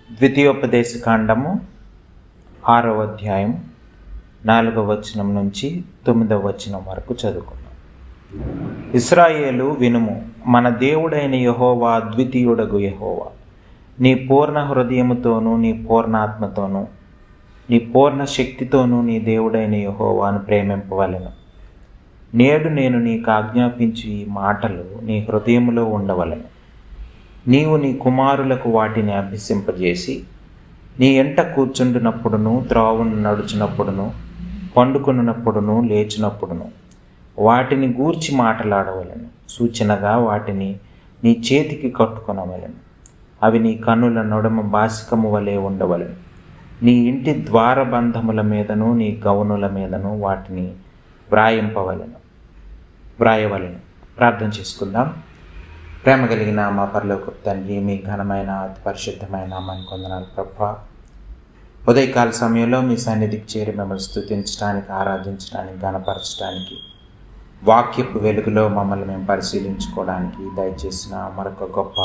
ద్వితీయోపదేశ కాండము 6వ అధ్యాయం 4వ వచనం నుంచి 9వ వచనం వరకు చదువుకున్నాం. ఇశ్రాయేలు వినుము, మన దేవుడైన యెహోవా అద్వితీయుడగు యెహోవా. నీ పూర్ణ హృదయముతోనూ నీ పూర్ణాత్మతోనూ నీ పూర్ణ శక్తితోనూ నీ దేవుడైన యెహోవాను ప్రేమింపవలెను. నేడు నేను నీకు ఆజ్ఞాపించు ఈ మాటలు నీ హృదయములో ఉండవలెను. నీవు నీ కుమారులకు వాటిని అభ్యసింపజేసి, నీ ఎంట కూర్చుండునప్పుడును, త్రోవను నడుచునప్పుడును, పండుకొనున్నప్పుడును, లేచినప్పుడును వాటిని గూర్చి మాట్లాడవలెను. సూచనగా వాటిని నీ చేతికి కట్టుకొనవలెను. అవి నీ కన్నుల నొడమ బాసికము వలె ఉండవలెను. నీ ఇంటి ద్వారబంధముల మీదను నీ గౌనుల మీదను వాటిని వ్రాయవలెను. ప్రార్థన చేసుకుందాం. ప్రేమ కలిగిన మా పరలోకపు తండ్రి, మీ ఘనమైన అతి పరిశుద్ధమైన నామానికి వందనాలు ప్రభువా. ఉదయకాల సమయంలో మీ సన్నిధికి చేరి మిమ్మల్ని స్తుతించడానికి, ఆరాధించడానికి, ఘనపరచడానికి, వాక్యపు వెలుగులో మమ్మల్ని మేము పరిశీలించుకోవడానికి దయచేసిన మరొక గొప్ప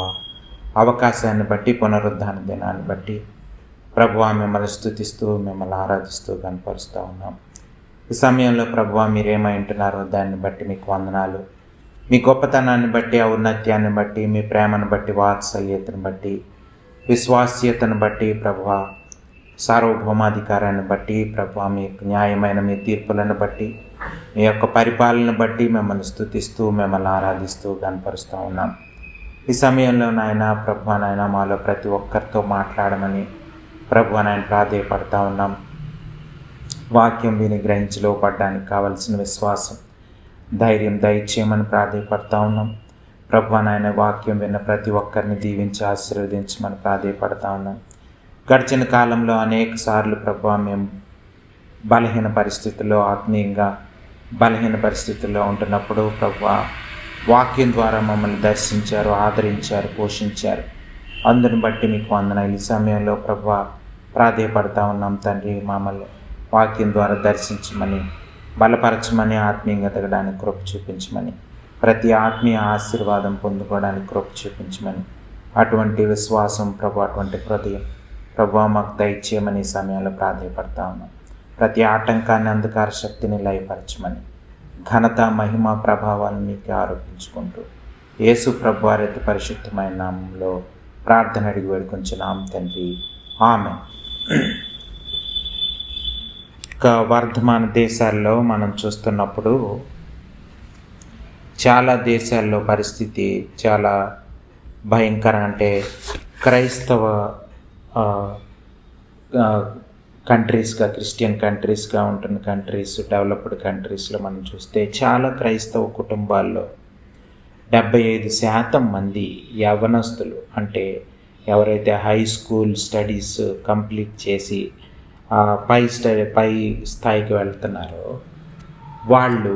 అవకాశాన్ని బట్టి, పునరుద్ధాన దినాన్ని బట్టి ప్రభువా మిమ్మల్ని స్తుతిస్తూ, మిమ్మల్ని ఆరాధిస్తూ, కనపరుస్తూ ఉన్నాం. ఈ సమయంలో ప్రభువా మీరేమై ఉంటున్నారో దాన్ని బట్టి మీకు వందనాలు. మీ గొప్పతనాన్ని బట్టి, ఔన్నత్యాన్ని బట్టి, మీ ప్రేమను బట్టి, వాత్సల్యతను బట్టి, విశ్వాస్యతను బట్టి ప్రభువా, సార్వభౌమాధికారాన్ని బట్టి ప్రభువా, మీ న్యాయమైన మీ తీర్పులను బట్టి, మీ యొక్క పరిపాలనను బట్టి మిమ్మల్ని స్తుతిస్తూ, మిమ్మల్ని ఆరాధిస్తూ, కనపరుస్తూ ఉన్నాం. ఈ సమయంలో నాయన ప్రభువా, నాయన మాలో ప్రతి ఒక్కరితో మాట్లాడమని ప్రభువా నాయన ప్రాధేయపడతా ఉన్నాం. వాక్యం విని గ్రహించి లోపడడానికి కావలసిన విశ్వాసం, ధైర్యం దయచేయమని ప్రాధేయపడతా ఉన్నాం. ప్రభువా నాయన వాక్యం విన్న ప్రతి ఒక్కరిని దీవించి ఆశీర్వదించమని ప్రాధేయపడతా ఉన్నాం. గడిచిన కాలంలో అనేక సార్లు ప్రభువా మేము బలహీన పరిస్థితుల్లో, ఆత్మీయంగా బలహీన పరిస్థితుల్లో ఉంటున్నప్పుడు ప్రభువా వాక్యం ద్వారా మమ్మల్ని దర్శించారు, ఆదరించారు, పోషించారు. అందుని బట్టి మీకు వందనాలు. ఈ సమయంలో ప్రభువా ప్రాధేయపడతా ఉన్నాం తండ్రి, మమ్మల్ని వాక్యం ద్వారా దర్శించమని, బలపరచమని, ఆత్మీయంగా ఎదగడానికి కృప చూపించమని, ప్రతి ఆత్మీయ ఆశీర్వాదం పొందుకోవడానికి కృప చూపించమని, అటువంటి విశ్వాసం ప్రభు, అటువంటి హృదయం ప్రభు మాకు దయచేయమని ఈ సమయంలో ప్రాధేయపడతా ఉన్నాం. ప్రతి ఆటంకాన్ని, అంధకార శక్తిని లయపరచమని, ఘనత, మహిమ, ప్రభావాలను మీకు ఆరోపించుకుంటూ యేసు ప్రభు వారి అతి పరిశుద్ధమైన నామంలో ప్రార్థన అడిగి వేడుకొంచున్నాం తండ్రి, ఆమేన్. ఇక వర్ధమాన దేశాల్లో మనం చూస్తున్నప్పుడు చాలా దేశాల్లో పరిస్థితి చాలా భయంకరం. అంటే క్రైస్తవ కంట్రీస్గా, క్రిస్టియన్ కంట్రీస్గా ఉంటున్న కంట్రీస్, డెవలప్డ్ కంట్రీస్లో మనం చూస్తే చాలా క్రైస్తవ కుటుంబాల్లో 75% మంది యవ్వనస్తులు, అంటే ఎవరైతే హై స్కూల్ స్టడీస్ కంప్లీట్ చేసి పై స్థాయికి వెళ్తున్నారో వాళ్ళు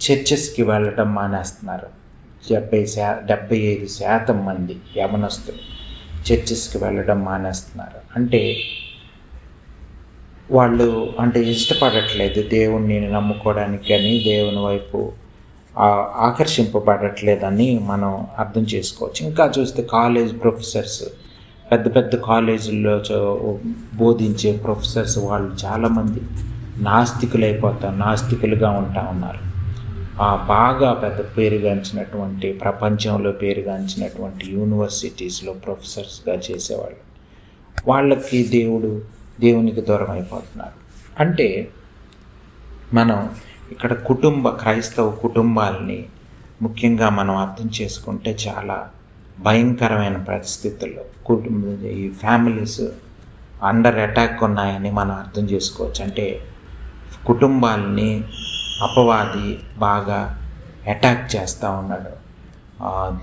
చర్చెస్కి వెళ్ళటం మానేస్తున్నారు. 75% మంది యవనస్తులు చర్చెస్కి వెళ్ళడం మానేస్తున్నారు. అంటే వాళ్ళు ఇష్టపడట్లేదు, దేవుణ్ణి నమ్ముకోవడానికి కానీ దేవుని వైపు ఆకర్షింపబడట్లేదని మనం అర్థం చేసుకోవచ్చు. ఇంకా చూస్తే కాలేజ్ ప్రొఫెసర్స్, పెద్ద పెద్ద కాలేజీల్లో బోధించే ప్రొఫెసర్స్ వాళ్ళు చాలామంది నాస్తికులుగా ఉన్నారు. బాగా పెద్ద పేరుగాంచినటువంటి, ప్రపంచంలో పేరుగాంచినటువంటి యూనివర్సిటీస్లో ప్రొఫెసర్స్గా చేసేవాళ్ళు వాళ్ళకి దేవునికి దూరం అయిపోతున్నారు. అంటే మనం ఇక్కడ క్రైస్తవ కుటుంబాలని ముఖ్యంగా మనం అర్థం చేసుకుంటే చాలా భయంకరమైన పరిస్థితుల్లో ఈ ఫ్యామిలీస్ అండర్ అటాక్ ఉన్నాయని మనం అర్థం చేసుకోవచ్చు. అంటే కుటుంబాలని అపవాది బాగా అటాక్ చేస్తూ ఉన్నాడు.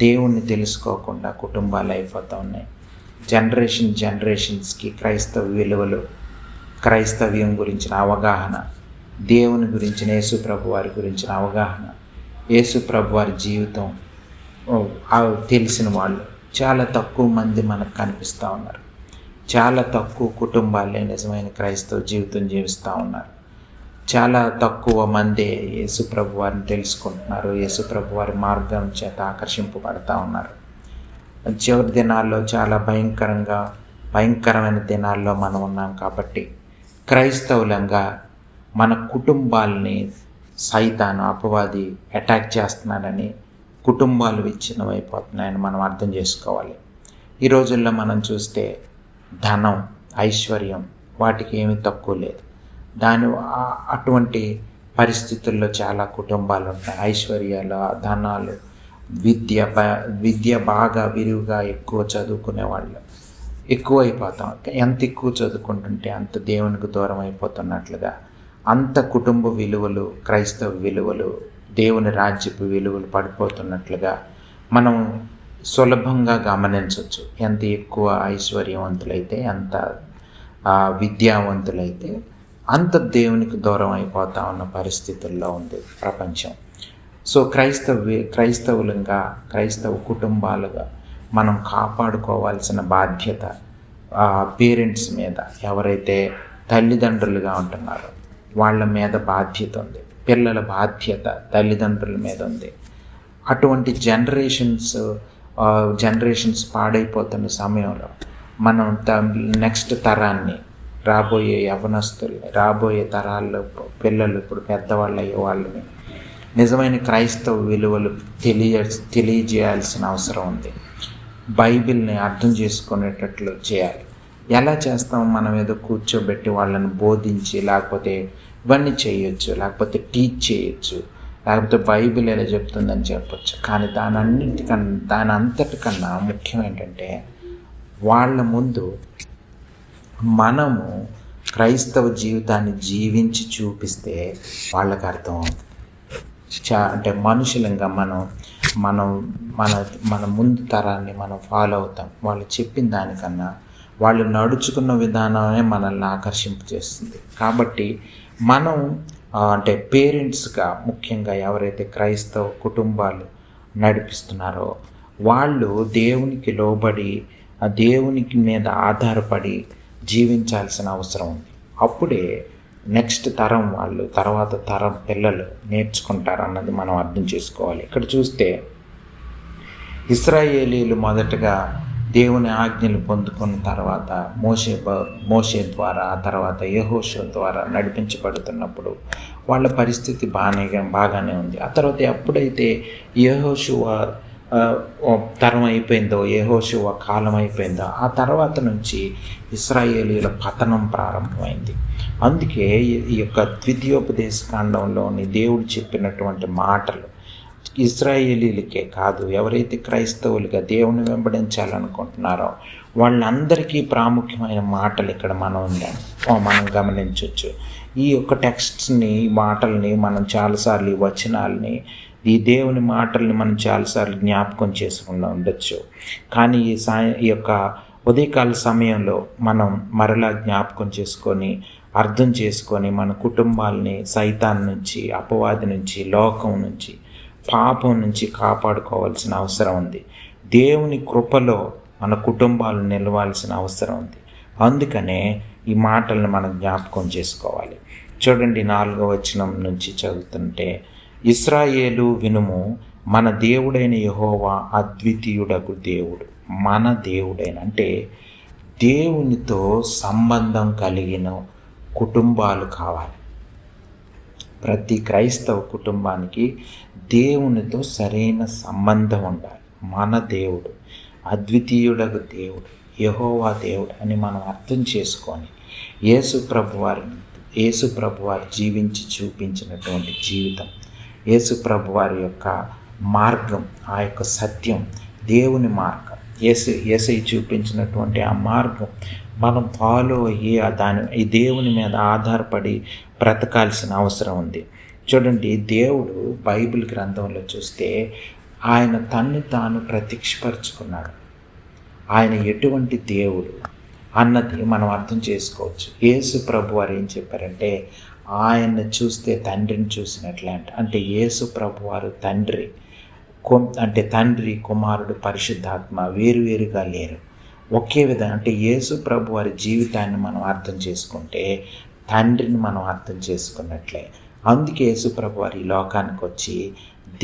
దేవుణ్ణి తెలుసుకోకుండా కుటుంబాలు అయిపోతూ ఉన్నాయి. జనరేషన్స్కి క్రైస్తవ విలువలు, క్రైస్తవ్యం గురించిన అవగాహన, దేవుని గురించిన, యేసు ప్రభు వారి గురించిన అవగాహన, యేసు ప్రభు వారి జీవితం తెలిసిన వాళ్ళు చాలా తక్కువ మంది మనకు కనిపిస్తూ ఉన్నారు. చాలా తక్కువ కుటుంబాలే నిజమైన క్రైస్తవ జీవితం జీవిస్తూ ఉన్నారు. చాలా తక్కువ మంది యేసు ప్రభు వారిని తెలుసుకుంటున్నారు, యేసు ప్రభు వారి మార్గం చేత ఆకర్షింపబడతా ఉన్నారు. చివరి దినాల్లో చాలా భయంకరమైన దినాల్లో మనం ఉన్నాం. కాబట్టి క్రైస్తవులంగా మన కుటుంబాలని సైతాను అపవాది అటాక్ చేస్తున్నాడని, కుటుంబాలు విచ్ఛిన్నమైపోతున్నాయని మనం అర్థం చేసుకోవాలి. ఈ రోజుల్లో మనం చూస్తే ధనం, ఐశ్వర్యం వాటికి ఏమీ తక్కువ లేదు. అటువంటి పరిస్థితుల్లో చాలా కుటుంబాలు ఉంటాయి. ఐశ్వర్యాలు, ధనాలు, విద్య బాగా విరివిగా ఎక్కువ చదువుకునే వాళ్ళు ఎక్కువైపోతాం. ఎంత ఎక్కువ చదువుకుంటుంటే అంత దేవునికి దూరం అయిపోతున్నట్లుగా, అంత కుటుంబ విలువలు, క్రైస్తవ విలువలు, దేవుని రాజ్యపు విలువలు పడిపోతున్నట్లుగా మనం సులభంగా గమనించవచ్చు. ఎంత ఎక్కువ ఐశ్వర్యవంతులైతే, ఎంత విద్యావంతులైతే అంత దేవునికి దూరం అయిపోతా ఉన్న పరిస్థితుల్లో ఉంది ప్రపంచం. సో క్రైస్తవులుగా, క్రైస్తవ కుటుంబాలుగా మనం కాపాడుకోవాల్సిన బాధ్యత పేరెంట్స్ మీద, ఎవరైతే తల్లిదండ్రులుగా ఉంటున్నారో వాళ్ళ మీద బాధ్యత ఉంది. పిల్లల బాధ్యత తల్లిదండ్రుల మీద ఉంది. అటువంటి జనరేషన్స్ పాడైపోతున్న సమయంలో మనం నెక్స్ట్ తరాన్ని, రాబోయే యవనస్తుల్ని, రాబోయే తరాల్లో పిల్లలు, ఇప్పుడు పెద్దవాళ్ళు అయ్యే వాళ్ళని నిజమైన క్రైస్తవ విలువలు తెలియజేయాల్సిన అవసరం ఉంది. బైబిల్ని అర్థం చేసుకునేటట్లు చేయాలి. ఎలా చేస్తాం? మనం ఏదో కూర్చోబెట్టి వాళ్ళని బోధించి, లేకపోతే ఇవన్నీ చేయొచ్చు, లేకపోతే టీచ్ చేయొచ్చు, లేకపోతే బైబిల్ ఎలా చెప్తుందని చెప్పొచ్చు. కానీ దాని అంతటికన్నా ముఖ్యం ఏంటంటే, వాళ్ళ ముందు మనము క్రైస్తవ జీవితాన్ని జీవించి చూపిస్తే వాళ్ళకి అర్థం అవుతుంది. అంటే మనుషులంగా మన ముందు తరాన్ని మనం ఫాలో అవుతాం. వాళ్ళు చెప్పిన దానికన్నా వాళ్ళు నడుచుకున్న విధానమే మనల్ని ఆకర్షింపజేస్తుంది. కాబట్టి మనం అంటే పేరెంట్స్గా, ముఖ్యంగా ఎవరైతే క్రైస్తవ కుటుంబాలు నడిపిస్తున్నారో వాళ్ళు దేవునికి లోబడి, ఆ దేవునికి మీద ఆధారపడి జీవించాల్సిన అవసరం ఉంది. అప్పుడే నెక్స్ట్ తరం వాళ్ళు, తర్వాత తరం పిల్లలు నేర్చుకుంటారు అన్నది మనం అర్థం చేసుకోవాలి. ఇక్కడ చూస్తే ఇశ్రాయేలీలు మొదటగా దేవుని ఆజ్ఞలు పొందుకున్న తర్వాత మోషే ద్వారా, ఆ తర్వాత యెహోషువ ద్వారా నడిపించబడుతున్నప్పుడు వాళ్ళ పరిస్థితి బాగానే ఉంది. ఆ తర్వాత ఎప్పుడైతే యెహోషువ తరం అయిపోయిందో, యెహోషువ కాలం అయిపోయిందో, ఆ తర్వాత నుంచి ఇశ్రాయేలీల పతనం ప్రారంభమైంది. అందుకే ఈ యొక్క ద్వితీయోపదేశ కాండంలోని దేవుడు చెప్పినటువంటి మాటలు ఇశ్రాయేలీలకే కాదు, ఎవరైతే క్రైస్తవులుగా దేవుని వెంబడించాలనుకుంటున్నారో వాళ్ళందరికీ ప్రాముఖ్యమైన మాటలు ఇక్కడ మనం గమనించవచ్చు. ఈ యొక్క టెక్స్ట్స్ని, మాటల్ని మనం చాలాసార్లు, ఈ వచనాల్ని, ఈ దేవుని మాటల్ని మనం చాలాసార్లు జ్ఞాపకం చేసుకుండా ఉండొచ్చు. కానీ ఈ యొక్క ఉదయకాల సమయంలో మనం మరలా జ్ఞాపకం చేసుకొని, అర్థం చేసుకొని, మన కుటుంబాలని సైతాన్ నుంచి, అపవాది నుంచి, లోకం నుంచి, పాపం నుంచి కాపాడుకోవాల్సిన అవసరం ఉంది. దేవుని కృపలో మన కుటుంబాలు నిలవాల్సిన అవసరం ఉంది. అందుకనే ఈ మాటలను మనం జ్ఞాపకం చేసుకోవాలి. చూడండి, 4వ వచనం నుంచి చదువుతుంటే, ఇశ్రాయేలు వినుము, మన దేవుడైన యెహోవా అద్వితీయుడగు దేవుడు. మన దేవుడైన అంటే దేవునితో సంబంధం కలిగిన కుటుంబాలు కావాలి. ప్రతి క్రైస్తవ కుటుంబానికి దేవునితో సరైన సంబంధం ఉండాలి. మన దేవుడు అద్వితీయుడగు దేవుడు, యెహోవా దేవుడు అని మనం అర్థం చేసుకొని యేసు ప్రభువారు జీవించి చూపించినటువంటి జీవితం, యేసు ప్రభువారి యొక్క మార్గం, ఆ యొక్క సత్యం, దేవుని మార్గం, యేసై చూపించినటువంటి ఆ మార్గం మనం ఫాలో అయ్యి ఈ దేవుని మీద ఆధారపడి బ్రతకాల్సిన అవసరం ఉంది. చూడండి, దేవుడు బైబిల్ గ్రంథంలో చూస్తే ఆయన తన్ను తాను ప్రత్యక్షపరుచుకున్నాడు. ఆయన ఎటువంటి దేవుడు అన్నది మనం అర్థం చేసుకోవచ్చు. యేసు ప్రభు వారు ఏం చెప్పారంటే, ఆయన్ని చూస్తే తండ్రిని చూసినట్లే అంటే యేసు ప్రభు వారు అంటే తండ్రి, కుమారుడు, పరిశుద్ధాత్మ వేరువేరుగా లేరు, ఒకే విధంగా. అంటే యేసు ప్రభు వారి జీవితాన్ని మనం అర్థం చేసుకుంటే తండ్రిని మనం అర్థం చేసుకున్నట్లే. అందుకే యేసు ప్రభు వారి లోకానికి వచ్చి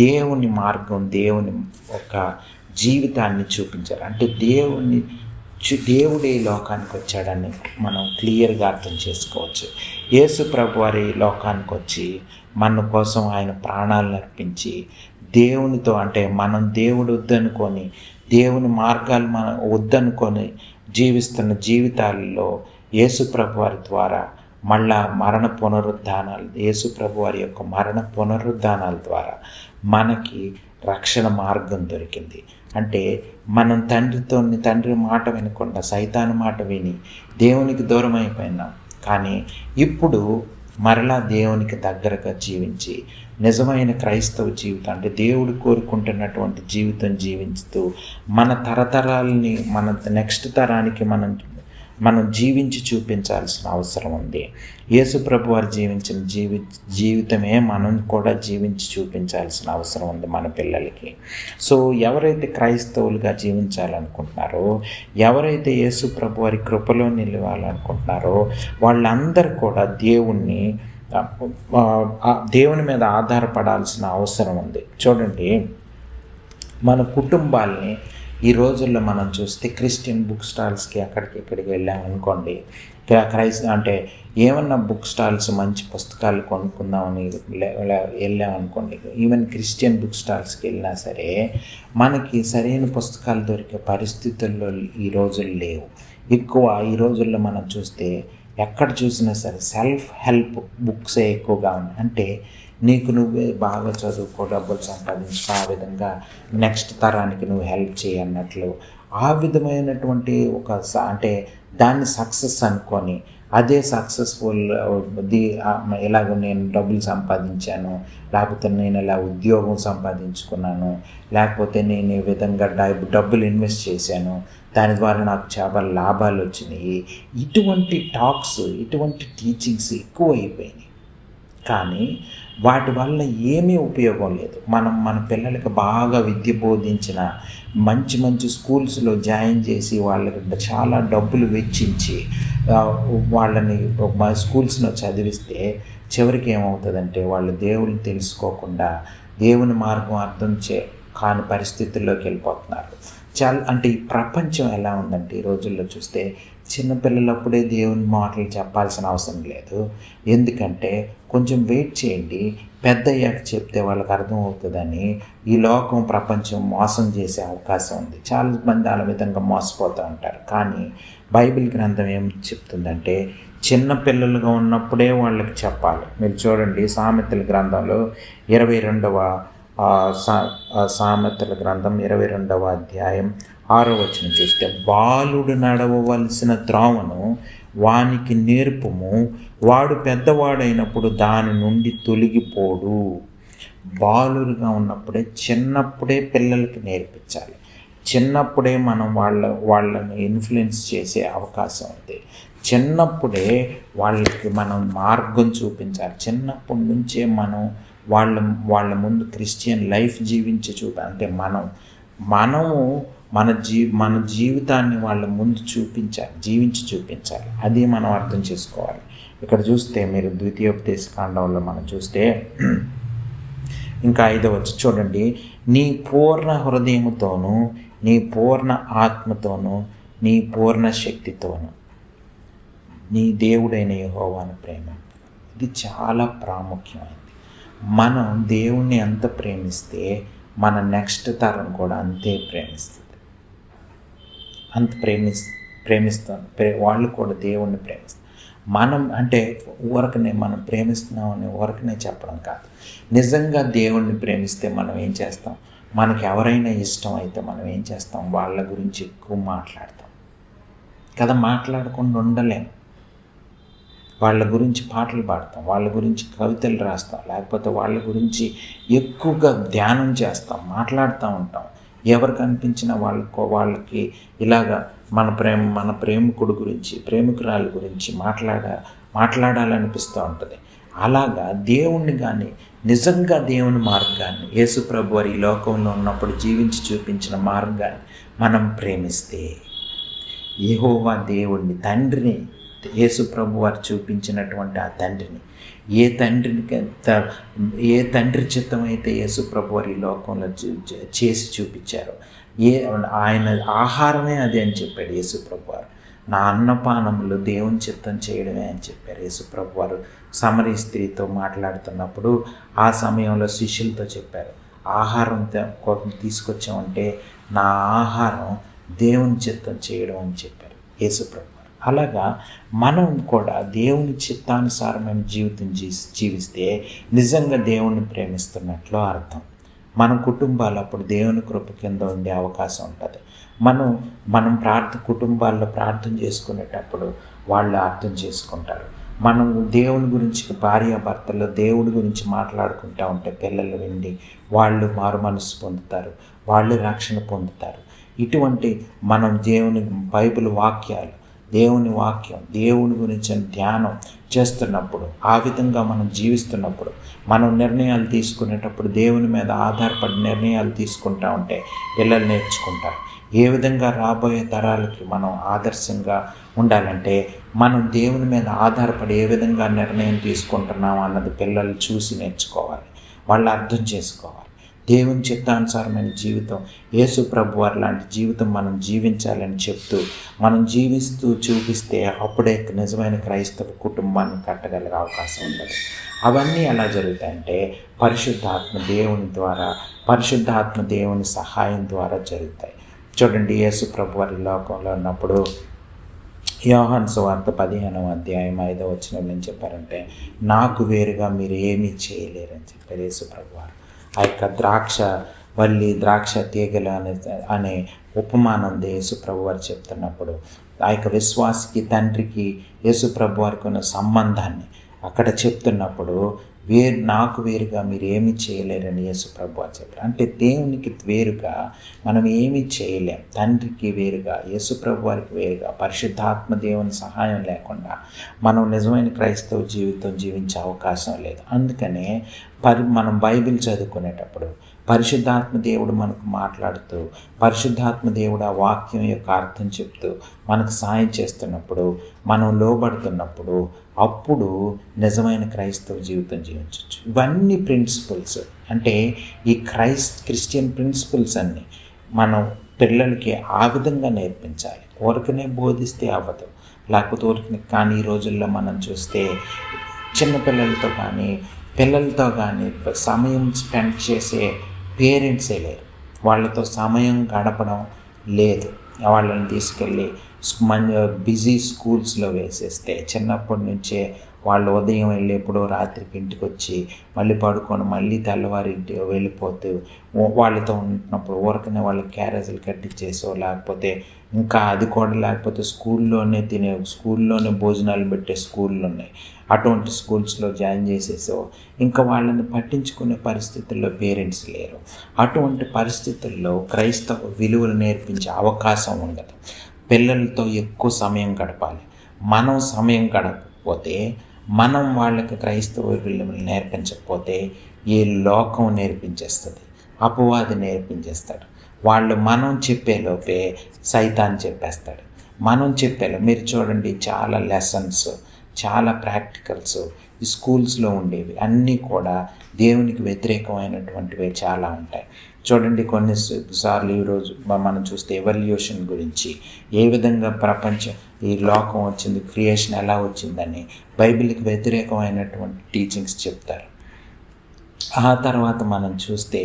దేవుని మార్గం, దేవుని ఒక జీవితాన్ని చూపించారు. అంటే దేవుడే ఈ లోకానికి వచ్చాడని మనం క్లియర్గా అర్థం చేసుకోవచ్చు. యేసు ప్రభు వారి లోకానికి వచ్చి మన కోసం ఆయన ప్రాణాలను అర్పించి దేవునితో, అంటే మనం దేవుడు వద్దనుకొని దేవుని మార్గాలు మనం వద్దనుకొని జీవిస్తున్న జీవితాల్లో యేసు ప్రభు వారి ద్వారా మళ్ళా మరణ పునరుద్ధానాలు, యేసు ప్రభు వారి యొక్క మరణ పునరుద్ధానాల ద్వారా మనకి రక్షణ మార్గం దొరికింది. అంటే మనం తండ్రి మాట వినకుండా సైతాను మాట విని దేవునికి దూరం అయిపోయినాం. కానీ ఇప్పుడు మరలా దేవునికి దగ్గరగా జీవించి నిజమైన క్రైస్తవ జీవితం, అంటే దేవుడు కోరుకుంటున్నటువంటి జీవితం జీవిస్తూ మన తరతరాలని, మన నెక్స్ట్ తరానికి మనం జీవించి చూపించాల్సిన అవసరం ఉంది. యేసు ప్రభు వారు జీవించిన జీవితమే మనం కూడా జీవించి చూపించాల్సిన అవసరం ఉంది మన పిల్లలకి. సో ఎవరైతే క్రైస్తవులుగా జీవించాలనుకుంటున్నారో, ఎవరైతే యేసు ప్రభు వారి కృపలో నిలవాలనుకుంటున్నారో వాళ్ళందరూ కూడా దేవుని మీద ఆధారపడాల్సిన అవసరం ఉంది. చూడండి, మన కుటుంబాల్ని ఈ రోజుల్లో మనం చూస్తే క్రిస్టియన్ బుక్ స్టాల్స్కి ఇక్కడికి వెళ్ళామనుకోండి, అంటే ఏమన్నా బుక్ స్టాల్స్ మంచి పుస్తకాలు కొనుక్కుందామని వెళ్ళామనుకోండి, ఈవెన్ క్రిస్టియన్ బుక్ స్టాల్స్కి వెళ్ళినా సరే మనకి సరైన పుస్తకాలు దొరికే పరిస్థితుల్లో ఈ రోజులు లేవు. ఈ రోజుల్లో మనం చూస్తే ఎక్కడ చూసినా సరే సెల్ఫ్ హెల్ప్ బుక్సే ఎక్కువగా ఉన్నాయి. అంటే నీకు నువ్వే బాగా చదువుకో, డబ్బులు సంపాదించుకో, ఆ విధంగా నెక్స్ట్ తరానికి నువ్వు హెల్ప్ చేయన్నట్లు ఆ విధమైనటువంటి అంటే దాన్ని సక్సెస్ అనుకొని అదే సక్సెస్ఫుల్ ఇలాగ నేను డబ్బులు సంపాదించాను, లేకపోతే నేను ఇలా ఉద్యోగం సంపాదించుకున్నాను, లేకపోతే నేను ఈ విధంగా డబ్బులు ఇన్వెస్ట్ చేశాను, దాని ద్వారా నాకు చాలా లాభాలు వచ్చినాయి, ఇటువంటి టాక్స్, ఇటువంటి టీచింగ్స్ ఎక్కువ అయిపోయినాయి. కానీ వాటి వల్ల ఏమీ ఉపయోగం లేదు. మన పిల్లలకి బాగా విద్య బోధించిన మంచి స్కూల్స్లో జాయిన్ చేసి వాళ్ళకి చాలా డబ్బులు వెచ్చించి వాళ్ళని స్కూల్స్లో చదివిస్తే చివరికి ఏమవుతుందంటే వాళ్ళు దేవుని తెలుసుకోకుండా దేవుని మార్గం అర్థం కాని పరిస్థితుల్లోకి వెళ్ళిపోతున్నారు. అంటే ఈ ప్రపంచం ఎలా ఉందంటే ఈ రోజుల్లో చూస్తే చిన్నపిల్లలప్పుడే దేవుని మాటలు చెప్పాల్సిన అవసరం లేదు. ఎందుకంటే కొంచెం వెయిట్ చేయండి, పెద్ద అయ్యాక చెప్తే వాళ్ళకి అర్థమవుతుందని ఈ లోకం ప్రపంచం మోసం చేసే అవకాశం ఉంది. చాలామంది ఆ విధంగా మోసపోతూ ఉంటారు. కానీ బైబిల్ గ్రంథం ఏం చెప్తుందంటే చిన్నపిల్లలుగా ఉన్నప్పుడే వాళ్ళకి చెప్పాలి. మీరు చూడండి, సామెతల గ్రంథంలో 22వ సామెతల గ్రంథం 22వ అధ్యాయం 6వ వచనం చూస్తే, బాలుడు నడవవలసిన త్రోవను వానికి నేర్పుము, వాడు పెద్దవాడైనప్పుడు దాని నుండి తొలగిపోడు. బాలురుగా ఉన్నప్పుడే, చిన్నప్పుడే పిల్లలకి నేర్పించాలి. చిన్నప్పుడే మనం వాళ్ళని ఇన్ఫ్లుయెన్స్ చేసే అవకాశం ఉంది. చిన్నప్పుడే వాళ్ళకి మనం మార్గం చూపించాలి. చిన్నప్పటి నుంచే మనం వాళ్ళ ముందు క్రిస్టియన్ లైఫ్ జీవించి అంటే మనము మన జీవితాన్ని వాళ్ళ ముందు జీవించి చూపించాలి. అది మనం అర్థం చేసుకోవాలి. ఇక్కడ చూస్తే మీరు ద్వితీయోపదేశకాండంలో మనం చూస్తే ఇంకా 5వ వచనం చూడండి, నీ పూర్ణ హృదయముతోనూ, నీ పూర్ణ ఆత్మతోనూ, నీ పూర్ణ శక్తితోనూ నీ దేవుడైన యెహోవాను ప్రేమ. ఇది చాలా ప్రాముఖ్యమైనది. మనం దేవుణ్ణి ఎంత ప్రేమిస్తే మన నెక్స్ట్ తరం కూడా అంతే ప్రేమిస్తుంది. అంత ప్రేమిస్తాను వాళ్ళు కూడా దేవుణ్ణి ప్రేమిస్తారు. మనం అంటే ఊరకనే మనం ప్రేమిస్తున్నామని ఊరకనే చెప్పడం కాదు. నిజంగా దేవుణ్ణి ప్రేమిస్తే మనం ఏం చేస్తాం, మనకి ఎవరైనా ఇష్టం అయితే మనం ఏం చేస్తాం, వాళ్ళ గురించి ఎక్కువ మాట్లాడతాం కదా. మాట్లాడకుండా ఉండలేము. వాళ్ళ గురించి పాటలు పాడతాం, వాళ్ళ గురించి కవితలు రాస్తాం, లేకపోతే వాళ్ళ గురించి ఎక్కువగా ధ్యానం చేస్తాం, మాట్లాడుతూ ఉంటాం. ఎవరికి అనిపించిన వాళ్ళకి ఇలాగా మన ప్రేమికుడు గురించి, ప్రేమికురాలి గురించి మాట్లాడాలనిపిస్తూ ఉంటుంది. అలాగా దేవుణ్ణి కానీ నిజంగా దేవుని మార్గాన్ని, యేసు ప్రభు వారి ఈ లోకంలో ఉన్నప్పుడు జీవించి చూపించిన మార్గాన్ని మనం ప్రేమిస్తే, యెహోవా దేవుణ్ణి, తండ్రిని, యేసు ప్రభు వారు చూపించినటువంటి ఆ తండ్రిని, ఏ తండ్రి చిత్తమైతే యేసు ప్రభు వారి ఈ లోకంలో చేసి చూపించారో ఆయన ఆహారమే అది అని చెప్పాడు యేసుప్రభు వారు. నా అన్నపానములు దేవుని చిత్తం చేయడమే అని చెప్పారు యేసుప్రభు వారు. సమరీ స్త్రీతో మాట్లాడుతున్నప్పుడు ఆ సమయంలో శిష్యులతో చెప్పారు, ఆహారం తీసుకొచ్చామంటే నా ఆహారం దేవుని చిత్తం చేయడం అని చెప్పారు యేసుప్రభు వారు. అలాగా మనం కూడా దేవుని చిత్తానుసారమైన జీవితం జీవిస్తే నిజంగా దేవుణ్ణి ప్రేమిస్తున్నట్లు అర్థం. మన కుటుంబాలు అప్పుడు దేవుని కృప కింద ఉండే అవకాశం ఉంటుంది. మనం కుటుంబాల్లో ప్రార్థన చేసుకునేటప్పుడు వాళ్ళు అర్థం చేసుకుంటారు. మనం దేవుని గురించి భార్యాభర్తలు దేవుడి గురించి మాట్లాడుకుంటూ ఉంటే పిల్లలు విండి వాళ్ళు మారు మనసు పొందుతారు, వాళ్ళు రక్షణ పొందుతారు. ఇటువంటి మనం బైబిల్ వాక్యాలు, దేవుని వాక్యం, దేవుని గురించి ధ్యానం చేస్తున్నప్పుడు, ఆ విధంగా మనం జీవిస్తున్నప్పుడు, మనం నిర్ణయాలు తీసుకునేటప్పుడు దేవుని మీద ఆధారపడి నిర్ణయాలు తీసుకుంటూ ఉంటే పిల్లలు నేర్చుకుంటారు. ఏ విధంగా రాబోయే తరాలకి మనం ఆదర్శంగా ఉండాలంటే మనం దేవుని మీద ఆధారపడి ఏ విధంగా నిర్ణయం తీసుకుంటున్నాం అన్నది పిల్లలు చూసి నేర్చుకోవాలి, వాళ్ళు అర్థం చేసుకోవాలి. దేవుని చిత్తానుసారమైన జీవితం, యేసు ప్రభు వారి లాంటి జీవితం మనం జీవించాలని చెప్తూ మనం జీవిస్తూ చూపిస్తే అప్పుడే నిజమైన క్రైస్తవ కుటుంబాన్ని కట్టగలిగే అవకాశం ఉంటుంది. అవన్నీ ఎలా జరుగుతాయంటే పరిశుద్ధాత్మ దేవుని సహాయం ద్వారా జరుగుతాయి. చూడండి, యేసు ప్రభు వారి లోకంలో ఉన్నప్పుడు యోహాను సువార్త 15వ అధ్యాయం 5వ వచనంలో ఏం చెప్పారంటే, నాకు వేరుగా మీరు ఏమీ చేయలేరని చెప్పారు యేసు ప్రభు వారు. ఆ యొక్క ద్రాక్ష తీగలు అనే ఉపమానం యేసు ప్రభు వారు చెప్తున్నప్పుడు ఆ యొక్క విశ్వాసికి తండ్రికి యేసు ప్రభు వారికి ఉన్న సంబంధాన్ని అక్కడ చెప్తున్నప్పుడు నాకు వేరుగా మీరు ఏమీ చేయలేరని యేసు ప్రభు వారు చెప్పారు. అంటే దేవునికి వేరుగా మనం ఏమీ చేయలేం. తండ్రికి వేరుగా, యేసు ప్రభు వారికి వేరుగా, పరిశుద్ధాత్మ దేవుని సహాయం లేకుండా మనం నిజమైన క్రైస్తవ జీవితం జీవించే అవకాశం లేదు. అందుకనే మనం బైబిల్ చదువుకునేటప్పుడు పరిశుద్ధాత్మ దేవుడు మనకు మాట్లాడుతూ, పరిశుద్ధాత్మ దేవుడు ఆ వాక్యం యొక్క అర్థం చెప్తూ మనకు సాయం చేస్తున్నప్పుడు, మనం లోబడుతున్నప్పుడు అప్పుడు నిజమైన క్రైస్తవ జీవితం జీవించవచ్చు. ఇవన్నీ ప్రిన్సిపల్స్, అంటే ఈ క్రిస్టియన్ ప్రిన్సిపల్స్ అన్నీ మనం పిల్లలకి ఆ విధంగా నేర్పించాలి. ఊరికనే బోధిస్తే అవ్వదు, లేకపోతే కానీ ఈ రోజుల్లో మనం చూస్తే చిన్నపిల్లలతో పిల్లలతో కానీ సమయం స్పెండ్ చేసే పేరెంట్సే లేరు. వాళ్ళతో సమయం గడపడం లేదు. వాళ్ళని తీసుకెళ్ళి బిజీ స్కూల్స్లో వేసేస్తే చిన్నప్పటి నుంచే వాళ్ళు ఉదయం వెళ్ళేప్పుడు రాత్రికి ఇంటికి వచ్చి మళ్ళీ పడుకొని మళ్ళీ తెల్లవారి ఇంటికి వెళ్ళిపోతూ వాళ్ళతో ఉంటున్నప్పుడు ఊరకనే వాళ్ళకి క్యారేజీలు కట్టించేసో, లేకపోతే ఇంకా అది కూడా లేకపోతే స్కూల్లోనే భోజనాలు పెట్టే స్కూళ్ళు ఉన్నాయి, అటువంటి స్కూల్స్లో జాయిన్ చేసేసో ఇంకా వాళ్ళని పట్టించుకునే పరిస్థితుల్లో పేరెంట్స్ లేరు. అటువంటి పరిస్థితుల్లో క్రైస్తవ విలువలు నేర్పించే అవకాశం ఉండదు. పిల్లలతో ఎక్కువ సమయం గడపాలి. మనం సమయం గడపకపోతే, మనం వాళ్ళకి క్రైస్తవ విలువలు నేర్పించకపోతే ఈ లోకం నేర్పించేస్తుంది, అపవాది నేర్పించేస్తాడు. మనం చెప్పేలోపే సైతాన్ చెప్పేస్తాడు. మీరు చూడండి, చాలా లెసన్స్, చాలా ప్రాక్టికల్స్ ఈ స్కూల్స్లో ఉండేవి అన్నీ కూడా దేవునికి వ్యతిరేకమైనటువంటివి చాలా ఉంటాయి. చూడండి, కొన్నిసార్లు ఈరోజు మనం చూస్తే ఎవల్యూషన్ గురించి, ఏ విధంగా ఈ లోకం వచ్చింది, క్రియేషన్ ఎలా వచ్చిందని బైబిల్కి వ్యతిరేకమైనటువంటి టీచింగ్స్ చెప్తారు. ఆ తర్వాత మనం చూస్తే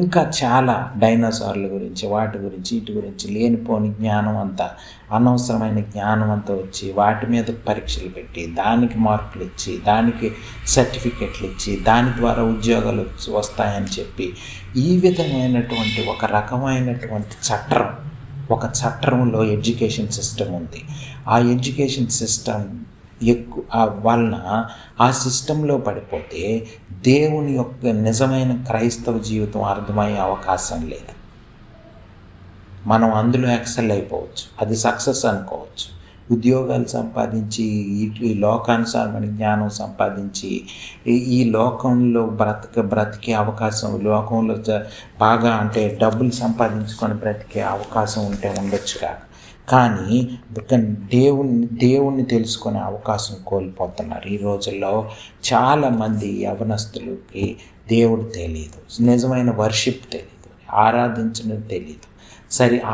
ఇంకా చాలా డైనోసార్ల గురించి, వాటి గురించి, వీటి గురించి లేనిపోని జ్ఞానం అంతా, అనవసరమైన జ్ఞానం అంతా వచ్చి వాటి మీద పరీక్షలు పెట్టి దానికి మార్కులు ఇచ్చి దానికి సర్టిఫికెట్లు ఇచ్చి దాని ద్వారా ఉద్యోగాలు వస్తాయని చెప్పి ఈ విధమైనటువంటి ఒక రకమైనటువంటి చట్టంలో ఎడ్యుకేషన్ సిస్టమ్ ఉంది. ఆ ఎడ్యుకేషన్ సిస్టమ్ వలన ఆ సిస్టంలో పడిపోతే దేవుని యొక్క నిజమైన క్రైస్తవ జీవితం అర్థమయ్యే అవకాశం లేదు. మనం అందులో ఎక్సెల్ అయిపోవచ్చు, అది సక్సెస్ అనుకోవచ్చు. ఉద్యోగాలు సంపాదించి ఈ లోకానుసారమైన జ్ఞానం సంపాదించి ఈ లోకంలో బ్రతికే అవకాశం, లోకంలో బాగా అంటే డబ్బులు సంపాదించుకొని బ్రతికే అవకాశం ఉంటే ఉండొచ్చు. కానీ దేవుణ్ణి తెలుసుకునే అవకాశం కోల్పోతున్నారు. ఈ రోజుల్లో చాలామంది యవనస్తులకి దేవుడు తెలియదు, నిజమైన వర్షిప్ తెలియదు, ఆరాధించడం తెలియదు.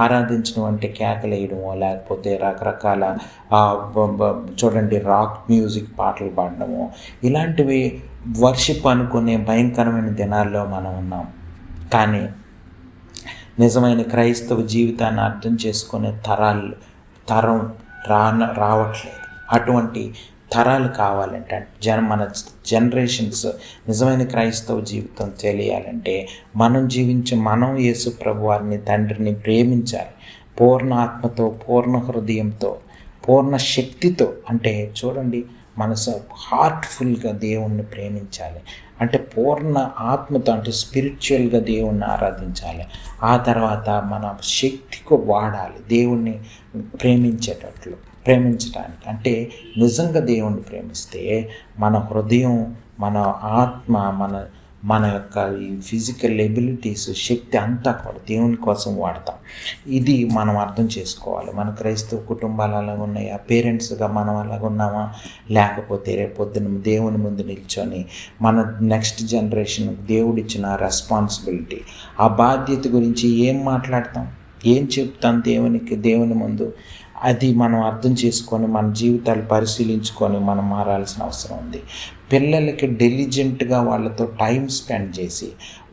ఆరాధించడం అంటే కేకలు వేయడమో, లేకపోతే రకరకాల చూడండి రాక్ మ్యూజిక్ పాటలు పాడడము, ఇలాంటివి వర్షిప్ అనుకునే భయంకరమైన దినాల్లో మనం ఉన్నాం. కానీ నిజమైన క్రైస్తవ జీవితాన్ని అర్థం చేసుకునే తరం రావట్లేదు. అటువంటి తరాలు కావాలంటే మన జనరేషన్స్ నిజమైన క్రైస్తవ జీవితం తెలియాలంటే మనం యేసు ప్రభు వారిని, తండ్రిని ప్రేమించాలి. పూర్ణ ఆత్మతో, పూర్ణ హృదయంతో, పూర్ణ శక్తితో. అంటే చూడండి, మనసు హార్ట్ఫుల్గా దేవుణ్ణి ప్రేమించాలి. అంటే పూర్ణ ఆత్మతో, అంటే స్పిరిచువల్గా దేవుణ్ణి ఆరాధించాలి. ఆ తర్వాత మన శక్తికి వాడాలి దేవుణ్ణి ప్రేమించడానికి. అంటే నిజంగా దేవుణ్ణి ప్రేమిస్తే మన హృదయం, మన ఆత్మ, మన యొక్క ఈ ఫిజికల్ ఎబిలిటీస్, శక్తి అంతా కూడా దేవుని కోసం వాడతాం. ఇది మనం అర్థం చేసుకోవాలి. మన క్రైస్తవ కుటుంబాలు అలాగ ఉన్నాయా? పేరెంట్స్గా మనం అలాగ ఉన్నామా? లేకపోతే రేపొద్దున దేవుని ముందు నిల్చొని మన నెక్స్ట్ జనరేషన్ దేవుడిచ్చిన రెస్పాన్సిబిలిటీ, ఆ బాధ్యత గురించి ఏం మాట్లాడతాం, ఏం చెప్తాం దేవుని ముందు? అది మనం అర్థం చేసుకొని మన జీవితాలు పరిశీలించుకొని మనం మారాల్సిన అవసరం ఉంది. పిల్లలకి డెలిజెంట్గా వాళ్ళతో టైం స్పెండ్ చేసి,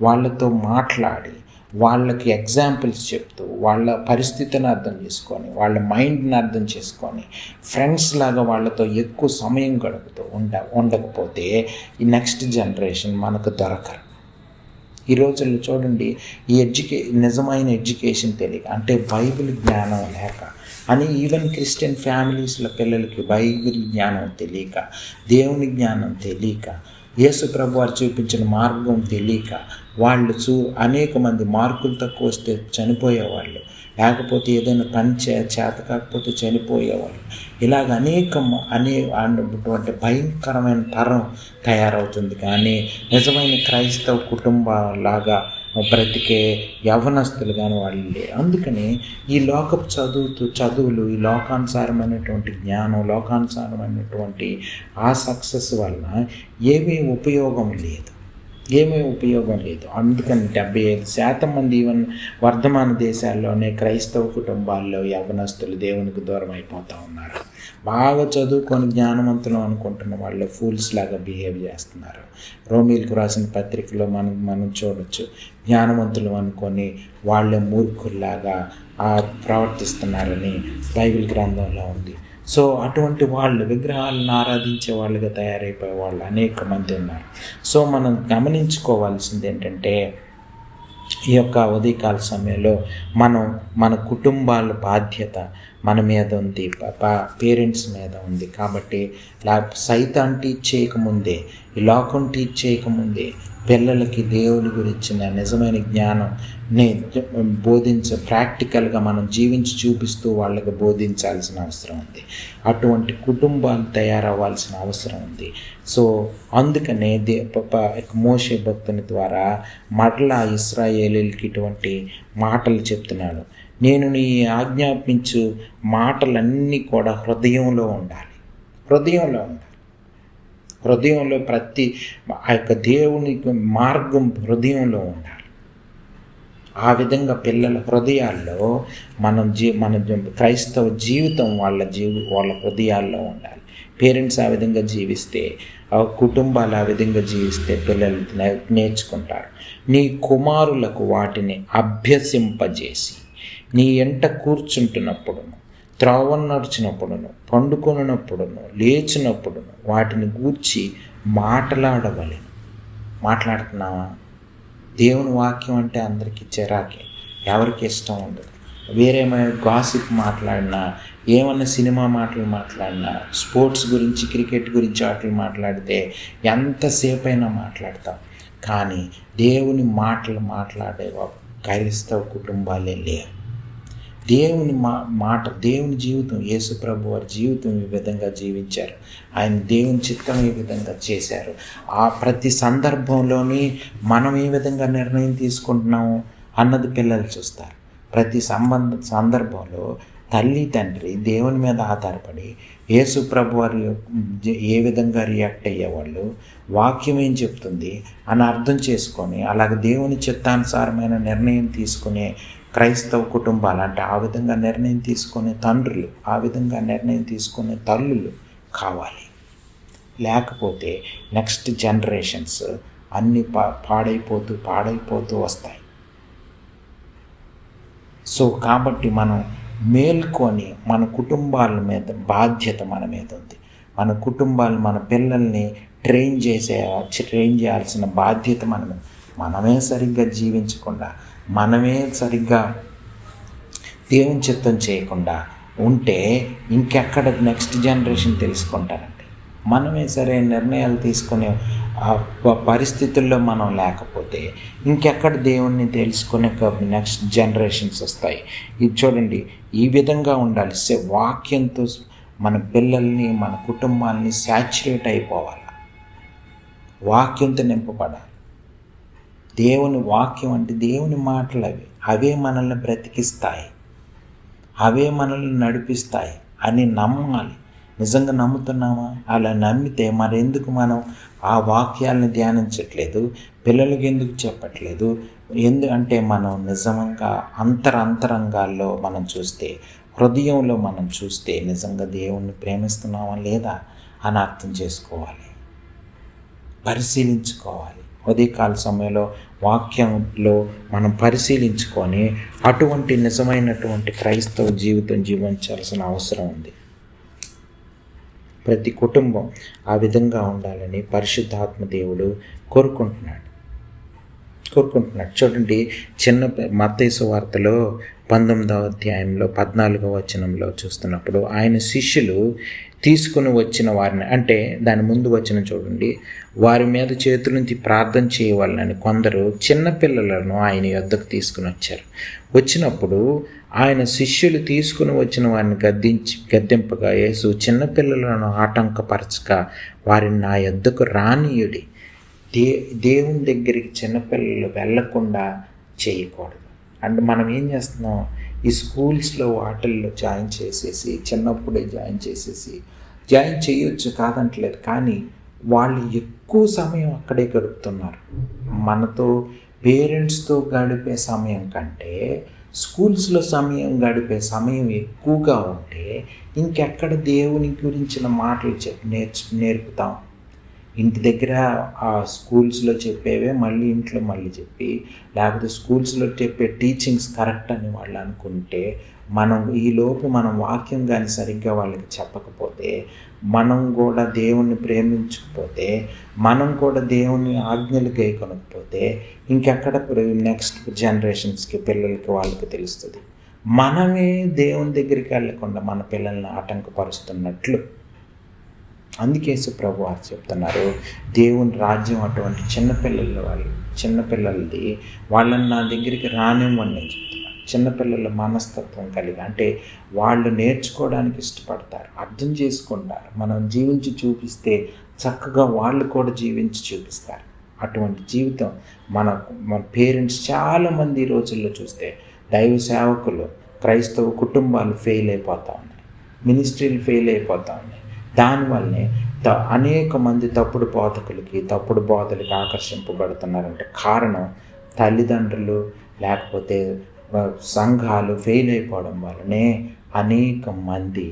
వాళ్ళతో మాట్లాడి, వాళ్ళకి ఎగ్జాంపుల్స్ చెప్తూ, వాళ్ళ పరిస్థితిని అర్థం చేసుకొని, వాళ్ళ మైండ్ని అర్థం చేసుకొని, ఫ్రెండ్స్ లాగా వాళ్ళతో ఎక్కువ సమయం గడుపుతూ ఉండకపోతే ఈ నెక్స్ట్ జనరేషన్ మనకు దొరకరు. ఈ రోజుల్లో చూడండి, నిజమైన ఎడ్యుకేషన్ తెలియక, అంటే బైబిల్ జ్ఞానం లేక అని ఈవెన్ క్రిస్టియన్ ఫ్యామిలీస్లో పిల్లలకి బైబిల్ జ్ఞానం తెలియక, దేవుని జ్ఞానం తెలియక, యేసు ప్రభు వారు చూపించిన మార్గం తెలియక, వాళ్ళు అనేక మంది మార్కులు తక్కువ వస్తే చనిపోయేవాళ్ళు, లేకపోతే ఏదైనా పని చేత కాకపోతే చనిపోయేవాళ్ళు. ఇలాగ అనేటువంటి భయంకరమైన తరం తయారవుతుంది. కానీ నిజమైన క్రైస్తవ కుటుంబాలాగా బ్రతికే యవ్వనస్తులు కానీ వాళ్ళు లేరు. అందుకని ఈ లోకపు చదువులు, ఈ లోకానుసారమైనటువంటి జ్ఞానం, లోకానుసారమైనటువంటి ఆ సక్సెస్ వలన ఏమీ ఉపయోగం లేదు. అందుకని 75% మంది ఈవెన్ వర్ధమాన దేశాల్లోనే క్రైస్తవ కుటుంబాల్లో యవ్వనస్తులు దేవునికి దూరం అయిపోతూ ఉన్నారు. బాగా చదువుకొని జ్ఞానవంతులు అనుకుంటున్న వాళ్ళు ఫూల్స్ లాగా బిహేవ్ చేస్తున్నారు. రోమీలకు రాసిన పత్రికలో మనం చూడొచ్చు, జ్ఞానవంతులు అనుకొని వాళ్ళే మూర్ఖుల్లాగా ప్రవర్తిస్తున్నారని బైబిల్ గ్రంథంలో ఉంది. సో అటువంటి వాళ్ళు విగ్రహాలను ఆరాధించే వాళ్ళుగా తయారైపోయే వాళ్ళు అనేక మంది ఉన్నారు. సో మనం గమనించుకోవాల్సింది ఏంటంటే, ఈ యొక్క ఉదయకాల సమయంలో మన కుటుంబాల బాధ్యత మన మీద ఉంది, పేరెంట్స్ మీద ఉంది. కాబట్టి సైతాన్ టీచ్ చేయకముందే, ఈ లోకం టీచ్ చేయకముందే పిల్లలకి దేవుని గురించిన నిజమైన జ్ఞానం ప్రాక్టికల్గా మనం జీవించి చూపిస్తూ వాళ్ళకి బోధించాల్సిన అవసరం ఉంది. అటువంటి కుటుంబాలు తయారవ్వాల్సిన అవసరం ఉంది. సో అందుకనే మోషే భక్తుని ద్వారా మరలా ఇశ్రాయేలీయులకి ఇటువంటి మాటలు చెప్తున్నాడు. నేను నీ ఆజ్ఞాపించు మాటలన్నీ కూడా హృదయంలో ఉండాలి. హృదయంలో ప్రతి ఆ యొక్క దేవుని మార్గం హృదయంలో ఉండాలి. ఆ విధంగా పిల్లల హృదయాల్లో మన క్రైస్తవ జీవితం వాళ్ళ హృదయాల్లో ఉండాలి. పేరెంట్స్ ఆ విధంగా జీవిస్తే, కుటుంబాలు ఆ విధంగా జీవిస్తే పిల్లలు నేర్చుకుంటారు. నీ కుమారులకు వాటిని అభ్యసింపజేసి, నీ ఎంట కూర్చుంటున్నప్పుడును, త్రోవను నడిచినప్పుడును, పండుకొనినప్పుడును, లేచినప్పుడును వాటిని గూర్చి మాట్లాడవలెను. మాట్లాడుతున్నావా? దేవుని వాక్యం అంటే అందరికీ చిరాకే, ఎవరికి ఇష్టం ఉండదు. వేరేమైనా గాసిప్ మాట్లాడినా, ఏమన్నా సినిమా మాటలు మాట్లాడినా, స్పోర్ట్స్ గురించి, క్రికెట్ గురించి ఆటలు మాట్లాడితే ఎంతసేపు అయినా మాట్లాడతాం. కానీ దేవుని మాటలు మాట్లాడే క్రైస్తవ కుటుంబాలే లేవు. దేవుని జీవితం, యేసు ప్రభు వారి జీవితం ఈ విధంగా జీవించారు. ఆయన దేవుని చిత్తం ఈ విధంగా చేశారు. ఆ ప్రతి సందర్భంలోని మనం ఏ విధంగా నిర్ణయం తీసుకుంటున్నాము అన్నది పిల్లలు చూస్తారు. ప్రతి సందర్భంలో తల్లి తండ్రి దేవుని మీద ఆధారపడి యేసు ప్రభు వారు ఏ విధంగా రియాక్ట్ అయ్యేవాళ్ళు, వాక్యం ఏం చెప్తుంది అని అర్థం చేసుకొని, అలాగే దేవుని చిత్తానుసారమైన నిర్ణయం తీసుకునే క్రైస్తవ కుటుంబాలు అంటే ఆ విధంగా నిర్ణయం తీసుకునే తండ్రులు, ఆ విధంగా నిర్ణయం తీసుకునే తల్లులు కావాలి. లేకపోతే నెక్స్ట్ జనరేషన్స్ అన్నీ పాడైపోతూ వస్తాయి. సో కాబట్టి మనం మేల్కొని మన కుటుంబాల మీద బాధ్యత మన మీద ఉంది. మన కుటుంబాలు, మన పిల్లల్ని ట్రైన్ చేయాల్సిన బాధ్యత మనమే సరిగ్గా జీవించకుండా, మనమే సరిగ్గా దేవుని చిత్తం చేయకుండా ఉంటే ఇంకెక్కడ నెక్స్ట్ జనరేషన్ తెలుసుకుంటారండి. మనమే సరైన నిర్ణయాలు తీసుకునే పరిస్థితుల్లో మనం లేకపోతే ఇంకెక్కడ దేవుణ్ణి తెలుసుకునే నెక్స్ట్ జనరేషన్స్ వస్తాయి. ఇది చూడండి, ఈ విధంగా ఉండాలి. వాక్యంతో మన పిల్లల్ని, మన కుటుంబాన్ని శాచ్యురేట్ అయిపోవాలి. వాక్యంతో నింపబడాలి. దేవుని వాక్యం అంటే దేవుని మాటలు అవే మనల్ని బ్రతికిస్తాయి, అవే మనల్ని నడిపిస్తాయి అని నమ్మాలి. నిజంగా నమ్ముతున్నామా? అలా నమ్మితే మరెందుకు మనం ఆ వాక్యాలను ధ్యానించట్లేదు, పిల్లలకి ఎందుకు చెప్పట్లేదు? ఎందుకంటే మనం నిజంగా అంతరంగాల్లో మనం చూస్తే, హృదయంలో మనం చూస్తే నిజంగా దేవుణ్ణి ప్రేమిస్తున్నామా లేదా అని అర్థం చేసుకోవాలి, పరిశీలించుకోవాలి. ఉదయకాల సమయంలో వాక్యంలో మనం పరిశీలించుకొని అటువంటి నిజమైనటువంటి క్రైస్తవ జీవితం జీవించాల్సిన అవసరం ఉంది. ప్రతి కుటుంబం ఆ విధంగా ఉండాలని పరిశుద్ధాత్మ దేవుడు కోరుకుంటున్నాడు. చూడండి, మత్తయి సువార్తలో 19వ అధ్యాయంలో 14వ వచనంలో చూస్తున్నప్పుడు ఆయన శిష్యులు తీసుకుని వచ్చిన వారిని, అంటే దాని ముందు వచనం చూడండి, వారి మీద చేతులుంచి ప్రార్థన చేయవాలని కొందరు చిన్నపిల్లలను ఆయన యొద్దకు తీసుకుని వచ్చారు. వచ్చినప్పుడు ఆయన శిష్యులు తీసుకుని వచ్చిన వారిని గద్దింపగా యేసు చిన్నపిల్లలను ఆటంకపరచక వారిని నా యొద్దకు రానీయుడి. దేవుని దగ్గరికి చిన్నపిల్లలు వెళ్ళకుండా చేయకూడదు. అండ్ మనం ఏం చేస్తున్నాం, ఈ స్కూల్స్లో వాటిల్లో చిన్నప్పుడే జాయిన్ చేయొచ్చు, కాదంటలేదు. కానీ వాళ్ళు ఎక్కువ సమయం అక్కడే గడుపుతున్నారు. మనతో పేరెంట్స్తో గడిపే సమయం కంటే స్కూల్స్లో గడిపే సమయం ఎక్కువగా ఉంటే ఇంకెక్కడ దేవుని గురించిన మాటలు నేర్పుతాం? ఇంటి దగ్గర ఆ స్కూల్స్లో చెప్పేవే మళ్ళీ ఇంట్లో చెప్పి, లేకపోతే స్కూల్స్లో చెప్పే టీచింగ్స్ కరెక్ట్ అని వాళ్ళు అనుకుంటే, మనం వాక్యం కానీ సరిగ్గా వాళ్ళకి చెప్పకపోతే, మనం కూడా దేవుణ్ణి ప్రేమించకపోతే, మనం కూడా దేవుని ఆజ్ఞలు గైకొనకపోతే ఇంకెక్కడ నెక్స్ట్ జనరేషన్స్కి, పిల్లలకి, వాళ్ళకి తెలుస్తుంది. మనమే దేవుని దగ్గరికి వెళ్ళకుండా మన పిల్లల్ని ఆటంకపరుస్తున్నట్లు. అందుకే ప్రభు వారు చెప్తున్నారు, దేవుని రాజ్యం అటువంటి చిన్నపిల్లలది, వాళ్ళని నా దగ్గరికి రానివ్వండి అని చెప్తున్నారు. చిన్నపిల్లల మనస్తత్వం కలిగి, అంటే వాళ్ళు నేర్చుకోవడానికి ఇష్టపడతారు, అర్థం చేసుకుంటారు. మనం జీవించి చూపిస్తే చక్కగా వాళ్ళు కూడా జీవించి చూపిస్తారు. అటువంటి జీవితం మన పేరెంట్స్ చాలామంది ఈ రోజుల్లో చూస్తే, దైవ సేవకులు, క్రైస్తవ కుటుంబాలు ఫెయిల్ అయిపోతూ ఉన్నాయి, మినిస్ట్రీలు ఫెయిల్ అయిపోతూ ఉన్నాయి. దానివల్లనే అనేక మంది తప్పుడు బోధలకి ఆకర్షింపబడుతున్నారంటే కారణం తల్లిదండ్రులు లేకపోతే సంఘాలు ఫెయిల్ అయిపోవడం వల్లనే అనేక మంది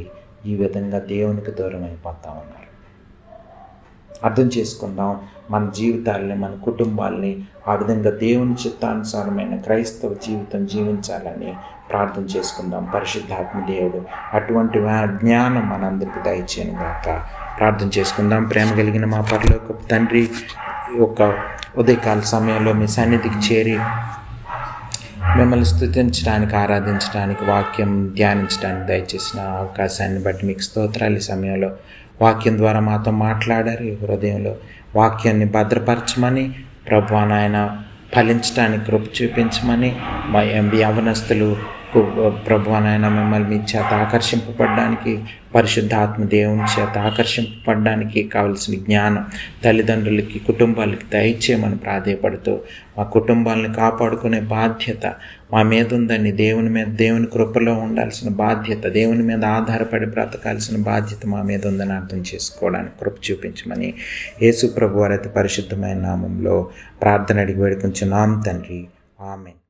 ఈ విధంగా దేవునికి దూరం అయిపోతూ ఉన్నారు. అర్థం చేసుకుందాం, మన జీవితాలని, మన కుటుంబాలని ఆ విధంగా దేవుని చిత్తానుసారమైన క్రైస్తవ జీవితం జీవించాలని ప్రార్థన చేసుకుందాం. పరిశుద్ధాత్మ దేవుడు అటువంటి జ్ఞానం మనందరికీ దయచేయను గాక. ప్రార్థన చేసుకుందాం. ప్రేమ కలిగిన మా పరలోకపు తండ్రి, ఒక ఉదయకాల సమయంలో మీ సన్నిధికి చేరి మిమ్మల్ని స్తుతించడానికి, ఆరాధించడానికి, వాక్యం ధ్యానించడానికి దయచేసిన అవకాశాన్ని బట్టి మీకు స్తోత్రాలు. ఈ సమయంలో వాక్యం ద్వారా మాతో మాట్లాడారు. ఈ హృదయంలో వాక్యాన్ని భద్రపరచమని, ప్రభువా నాయన ఫలించడానికి కృప చూపించమని, మా యవనస్తులు ప్రభువా నాయన మిమ్మల్ని మీ చేత ఆకర్షింపబడడానికి, పరిశుద్ధాత్మ దేవుని చేత ఆకర్షింపబడడానికి కావలసిన జ్ఞానం తల్లిదండ్రులకి, కుటుంబాలకి దయచేయమని ప్రాధేయపడుతూ, మా కుటుంబాలను కాపాడుకునే బాధ్యత మా మీద ఉందని, దేవుని కృపలో ఉండాల్సిన బాధ్యత, దేవుని మీద ఆధారపడి బ్రతకాల్సిన బాధ్యత మా మీద ఉందని అర్థం చేసుకోవడానికి కృప చూపించమని యేసు ప్రభు వారి పరిశుద్ధమైన నామంలో ప్రార్థన అడిగి వేడుకుంటున్నాం తండ్రి. ఆమేన్.